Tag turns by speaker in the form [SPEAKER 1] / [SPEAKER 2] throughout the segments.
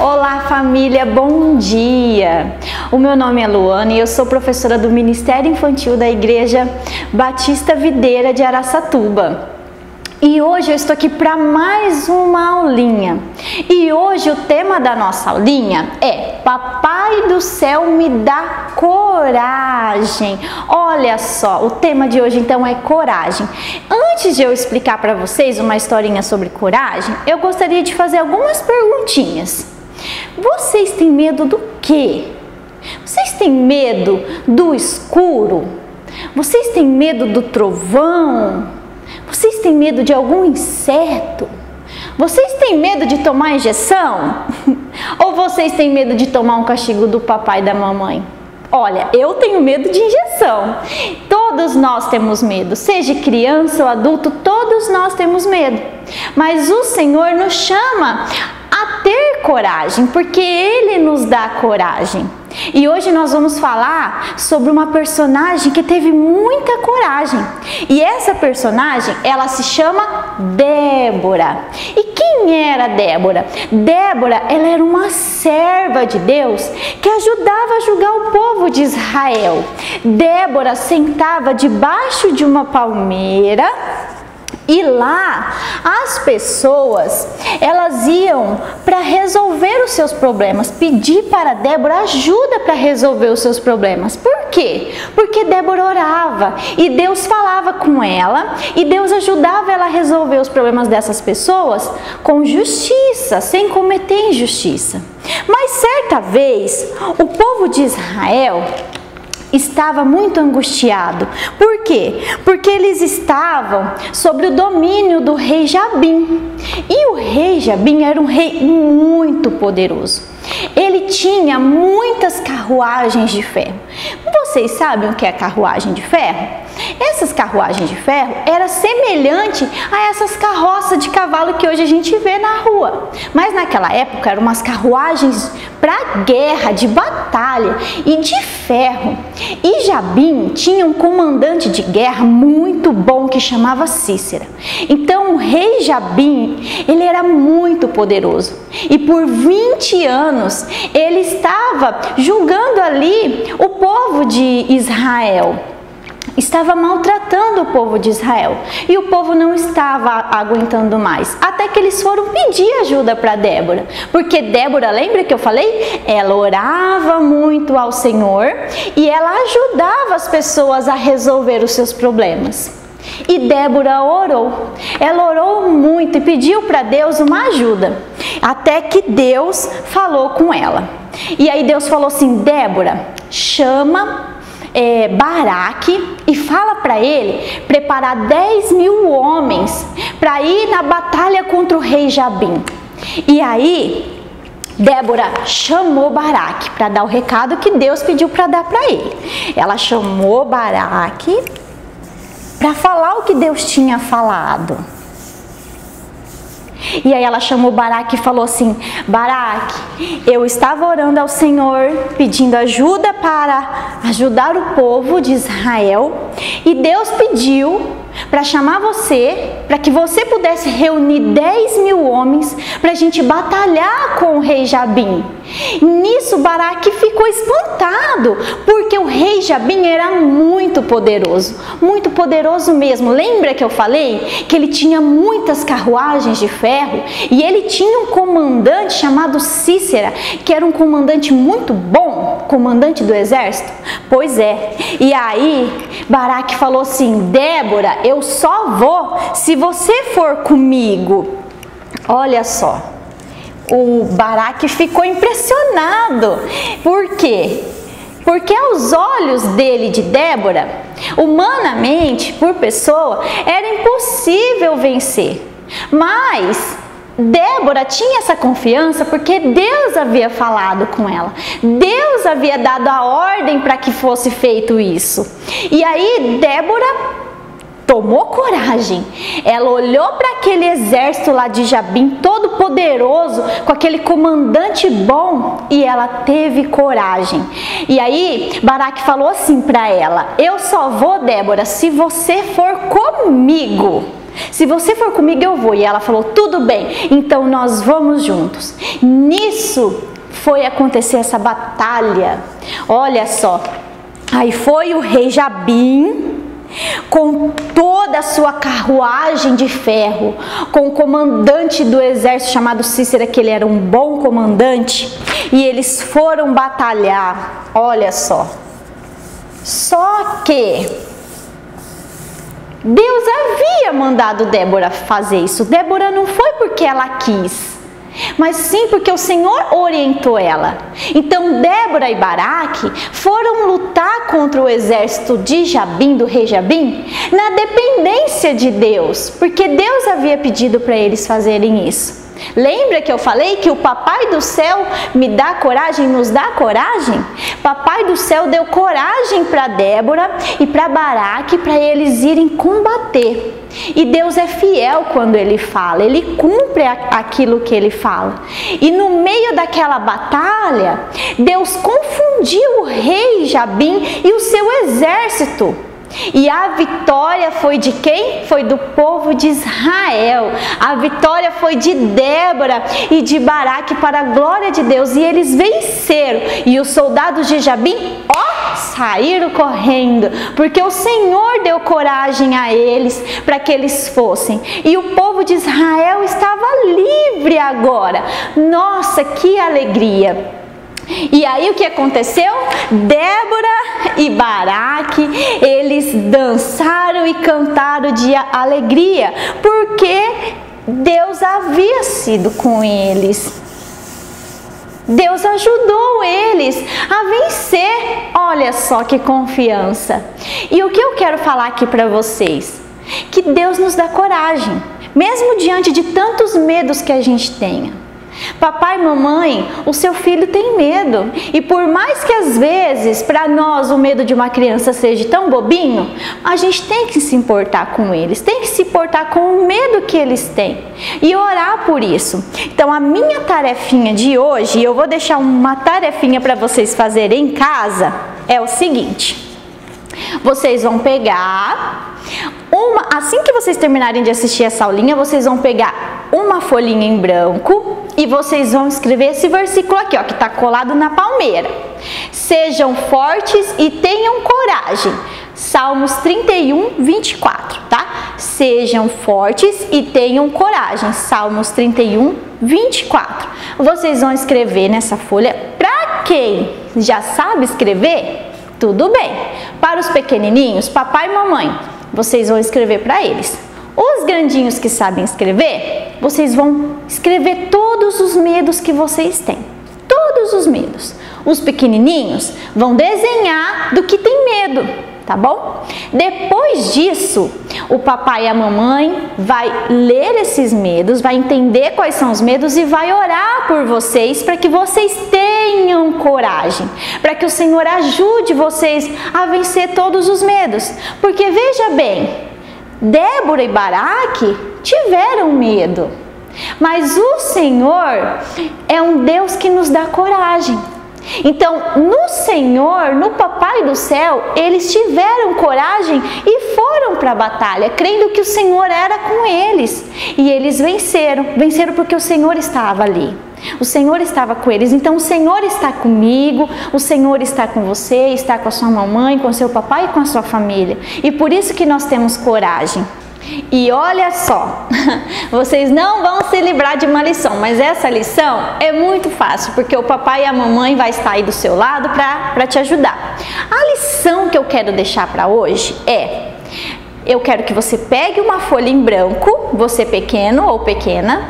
[SPEAKER 1] Olá família, bom dia! O meu nome é Luana e eu sou professora do Ministério Infantil da Igreja Batista Videira de Araçatuba. E hoje eu estou aqui para mais uma aulinha. E hoje o tema da nossa aulinha é Papai do Céu me dá coragem. Olha só, o tema de hoje então é coragem. Antes de eu explicar para vocês uma historinha sobre coragem, eu gostaria de fazer algumas perguntinhas. Vocês têm medo do quê? Vocês têm medo do escuro? Vocês têm medo do trovão? Vocês têm medo de algum inseto? Vocês têm medo de tomar injeção? Ou vocês têm medo de tomar um castigo do papai e da mamãe? Olha, eu tenho medo de injeção. Todos nós temos medo, seja criança ou adulto, todos nós temos medo. Mas o Senhor nos chama a ter coragem, porque Ele nos dá coragem. E hoje nós vamos falar sobre uma personagem que teve muita coragem. E essa personagem, ela se chama Débora. E quem era Débora? Débora, ela era uma serva de Deus que ajudava a julgar o povo de Israel. Débora sentava debaixo de uma palmeira. E lá as pessoas, elas iam para resolver os seus problemas, pedir para Débora ajuda para resolver os seus problemas. Por quê? Porque Débora orava e Deus falava com ela e Deus ajudava ela a resolver os problemas dessas pessoas com justiça, sem cometer injustiça. Mas certa vez, o povo de Israel estava muito angustiado. Por quê? Porque eles estavam sobre o domínio do rei Jabim. E o rei Jabim era um rei muito poderoso. Ele tinha muitas carruagens de ferro. Vocês sabem o que é carruagem de ferro? Essas carruagens de ferro era semelhante a essas carroças de cavalo que hoje a gente vê na rua. Mas naquela época eram umas carruagens para guerra, de batalha e de ferro. E Jabim tinha um comandante de guerra muito bom que chamava Cícera. Então o rei Jabim, ele era muito poderoso. E por 20 anos ele estava julgando ali o povo de Israel. Estava maltratando o povo de Israel e o povo não estava aguentando mais, até que eles foram pedir ajuda para Débora, porque Débora, lembra que eu falei? Ela orava muito ao Senhor e ela ajudava as pessoas a resolver os seus problemas. E Débora orou, ela orou muito e pediu para Deus uma ajuda, até que Deus falou com ela. E aí Deus falou assim: Débora, chama Baraque e fala para ele preparar 10.000 homens para ir na batalha contra o rei Jabim. E aí Débora chamou Baraque para dar o recado que Deus pediu para dar para ele. Ela chamou Baraque para falar o que Deus tinha falado. E aí ela chamou Baraque e falou assim: Baraque, eu estava orando ao Senhor, pedindo ajuda para ajudar o povo de Israel, e Deus pediu para chamar você, para que você pudesse reunir 10.000 homens para a gente batalhar com o rei Jabim. Nisso Baraque ficou espantado, porque o rei Jabim era muito poderoso mesmo. Lembra que eu falei que ele tinha muitas carruagens de ferro e ele tinha um comandante chamado Cícera, que era um comandante muito bom, comandante do exército? Pois é, e aí Baraque falou assim: Débora, eu só vou se você for comigo. Olha só, o Baraque ficou impressionado. Por quê? Porque aos olhos dele, de Débora, humanamente, por pessoa, era impossível vencer. Mas Débora tinha essa confiança porque Deus havia falado com ela. Deus havia dado a ordem para que fosse feito isso. E aí Débora tomou coragem. Ela olhou para aquele exército lá de Jabim, todo poderoso, com aquele comandante bom, e ela teve coragem. E aí Baraque falou assim para ela: eu só vou, Débora, se você for comigo. Se você for comigo, eu vou. E ela falou, tudo bem, então nós vamos juntos. Nisso foi acontecer essa batalha. Olha só, aí foi o rei Jabim, com toda a sua carruagem de ferro, com o comandante do exército chamado Cícera, que ele era um bom comandante, e eles foram batalhar. Olha só. Só que Deus havia mandado Débora fazer isso. Débora não foi porque ela quis, mas sim porque o Senhor orientou ela. Então Débora e Baraque foram lutar contra o exército de Jabim, do rei Jabim, na dependência de Deus, porque Deus havia pedido para eles fazerem isso. Lembra que eu falei que o Papai do Céu me dá coragem, nos dá coragem? Papai do Céu deu coragem para Débora e para Baraque, para eles irem combater. E Deus é fiel quando Ele fala, Ele cumpre aquilo que Ele fala. E no meio daquela batalha, Deus confundiu o rei Jabim e o seu exército. E a vitória foi de quem? Foi do povo de Israel. A vitória foi de Débora e de Baraque para a glória de Deus. E eles venceram. E os soldados de Jabim, saíram correndo, porque o Senhor deu coragem a eles para que eles fossem. E o povo de Israel estava livre agora. Nossa, que alegria! E aí o que aconteceu? Débora e Baraque, eles dançaram e cantaram de alegria, porque Deus havia sido com eles. Deus ajudou eles a vencer. Olha só que confiança. E o que eu quero falar aqui para vocês? Que Deus nos dá coragem, mesmo diante de tantos medos que a gente tenha. Papai e mamãe, o seu filho tem medo, e por mais que às vezes para nós o medo de uma criança seja tão bobinho, a gente tem que se importar com eles, tem que se importar com o medo que eles têm e orar por isso. Então a minha tarefinha de hoje, eu vou deixar uma tarefinha para vocês fazerem em casa, é o seguinte: vocês vão pegar assim que vocês terminarem de assistir essa aulinha, vocês vão pegar uma folhinha em branco e vocês vão escrever esse versículo aqui, ó, que está colado na palmeira. Sejam fortes e tenham coragem. Salmos 31, 24, tá? Sejam fortes e tenham coragem. Salmos 31, 24. Vocês vão escrever nessa folha. Para quem já sabe escrever, tudo bem. Para os pequenininhos, papai e mamãe, vocês vão escrever para eles. Os grandinhos que sabem escrever, vocês vão escrever todos os medos que vocês têm. Todos os medos. Os pequenininhos vão desenhar do que tem medo, tá bom? Depois disso, o papai e a mamãe vai ler esses medos, vai entender quais são os medos e vai orar por vocês para que vocês tenham coragem, para que o Senhor ajude vocês a vencer todos os medos. Porque veja bem, Débora e Baraque tiveram medo, mas o Senhor é um Deus que nos dá coragem. Então, no Senhor, no Papai do Céu, eles tiveram coragem e foram para a batalha, crendo que o Senhor era com eles. E eles venceram. Venceram porque o Senhor estava ali. O Senhor estava com eles. Então, o Senhor está comigo, o Senhor está com você, está com a sua mamãe, com o seu papai e com a sua família. E por isso que nós temos coragem. E olha só, vocês não vão se livrar de uma lição, mas essa lição é muito fácil, porque o papai e a mamãe vai estar aí do seu lado para te ajudar. A lição que eu quero deixar para hoje é: eu quero que você pegue uma folha em branco, você pequeno ou pequena,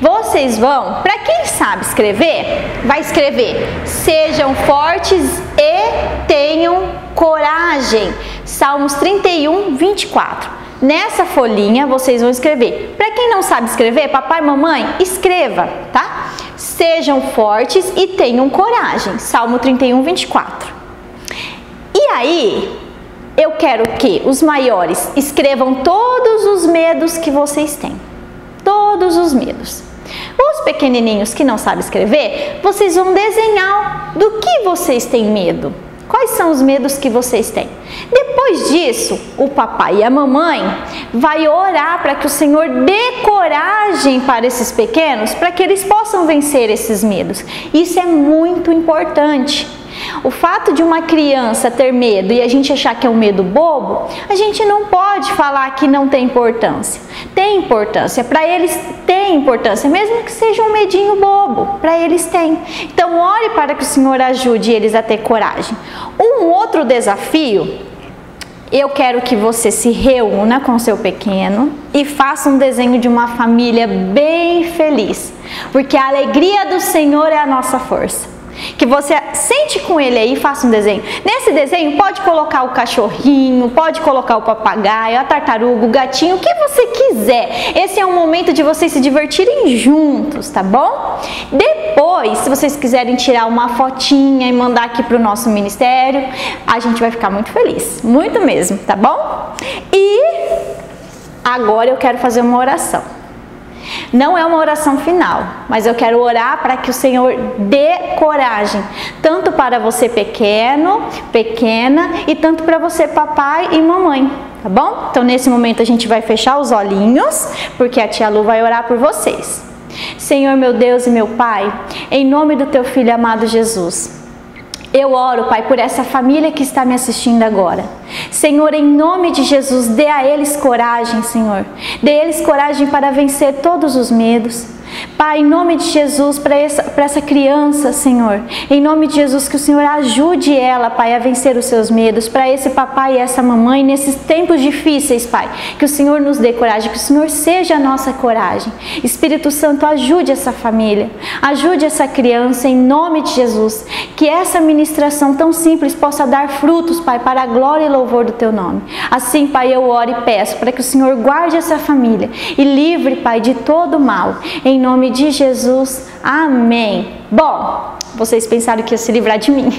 [SPEAKER 1] vocês vão, para quem sabe escrever, vai escrever: sejam fortes e tenham coragem. Salmos 31, 24. Nessa folhinha vocês vão escrever. Para quem não sabe escrever, papai e mamãe, escreva, tá? Sejam fortes e tenham coragem. Salmo 31, 24. E aí, eu quero que os maiores escrevam todos os medos que vocês têm. Todos os medos. Os pequenininhos que não sabem escrever, vocês vão desenhar do que vocês têm medo. Quais são os medos que vocês têm? Depois disso, o papai e a mamãe vai orar para que o Senhor dê coragem para esses pequenos, para que eles possam vencer esses medos. Isso é muito importante. O fato de uma criança ter medo e a gente achar que é um medo bobo, a gente não pode falar que não tem importância. Tem importância, para eles tem importância, mesmo que seja um medinho bobo, para eles tem. Então ore para que o Senhor ajude eles a ter coragem. Um outro desafio, eu quero que você se reúna com seu pequeno e faça um desenho de uma família bem feliz, porque a alegria do Senhor é a nossa força. Que você sente com ele aí e faça um desenho. Nesse desenho pode colocar o cachorrinho, pode colocar o papagaio, a tartaruga, o gatinho, o que você quiser. Esse é um momento de vocês se divertirem juntos, tá bom? Depois, se vocês quiserem tirar uma fotinha e mandar aqui para o nosso ministério, a gente vai ficar muito feliz, muito mesmo, tá bom? E agora eu quero fazer uma oração. Não é uma oração final, mas eu quero orar para que o Senhor dê coragem, tanto para você pequeno, pequena, e tanto para você papai e mamãe, tá bom? Então nesse momento a gente vai fechar os olhinhos, porque a tia Lu vai orar por vocês. Senhor meu Deus e meu Pai, em nome do teu Filho amado Jesus, eu oro, Pai, por essa família que está me assistindo agora. Senhor, em nome de Jesus, dê a eles coragem, Senhor. Dê a eles coragem para vencer todos os medos. Pai, em nome de Jesus, para essa criança, Senhor, em nome de Jesus, que o Senhor ajude ela, Pai, a vencer os seus medos, para esse papai e essa mamãe, nesses tempos difíceis, Pai, que o Senhor nos dê coragem, que o Senhor seja a nossa coragem. Espírito Santo, ajude essa família, ajude essa criança, em nome de Jesus, que essa ministração tão simples possa dar frutos, Pai, para a glória e louvor do Teu nome. Assim, Pai, eu oro e peço para que o Senhor guarde essa família e livre, Pai, de todo o mal, em nome de Jesus, amém. Bom, vocês pensaram que ia se livrar de mim,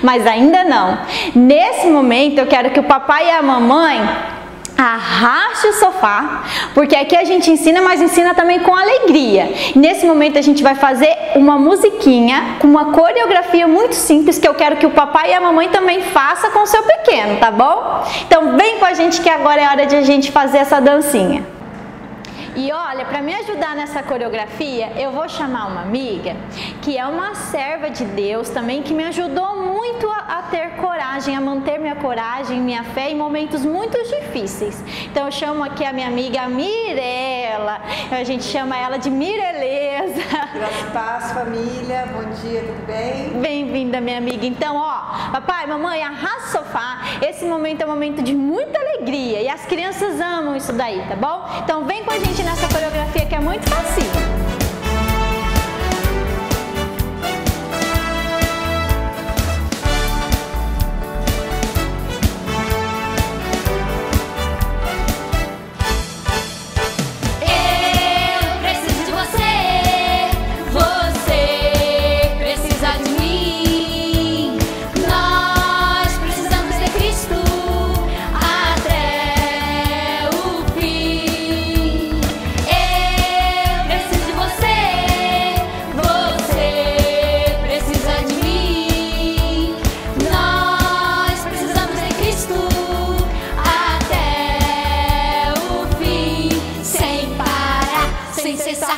[SPEAKER 1] mas ainda não. Nesse momento eu quero que o papai e a mamãe arraste o sofá, porque aqui a gente ensina, mas ensina também com alegria. Nesse momento a gente vai fazer uma musiquinha com uma coreografia muito simples, que eu quero que o papai e a mamãe também façam com o seu pequeno, tá bom? Então vem com a gente que agora é hora de a gente fazer essa dancinha. E olha, para me ajudar nessa coreografia, eu vou chamar uma amiga, que é uma serva de Deus também, que me ajudou muito a ter coragem, a manter minha coragem, minha fé em momentos muito difíceis. Então eu chamo aqui a minha amiga Mirela, a gente chama ela de Mireleza.
[SPEAKER 2] Graças a paz, família, bom dia, tudo bem?
[SPEAKER 1] Bem-vinda, minha amiga. Então, ó, papai, mamãe, arrasta o sofá. Esse momento é um momento de muita alegria e as crianças amam isso daí, tá bom? Então vem com a gente nessa coreografia que é muito facinho.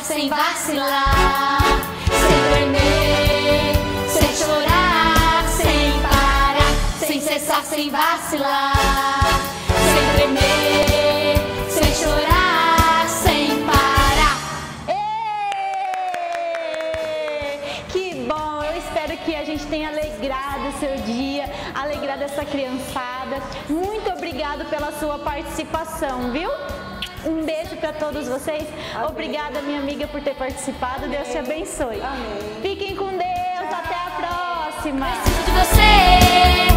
[SPEAKER 3] Sem vacilar, sem tremer, sem chorar, sem parar, sem cessar, sem vacilar, sem tremer, sem chorar, sem parar.
[SPEAKER 1] Que bom! Eu espero que a gente tenha alegrado o seu dia, alegrado essa criançada. Muito obrigado pela sua participação, viu? Um beijo para todos vocês. Amém. Obrigada, minha amiga, por ter participado. Amém. Deus te abençoe.
[SPEAKER 2] Amém.
[SPEAKER 1] Fiquem com Deus. Tchau. Até a próxima.
[SPEAKER 3] Preciso de você.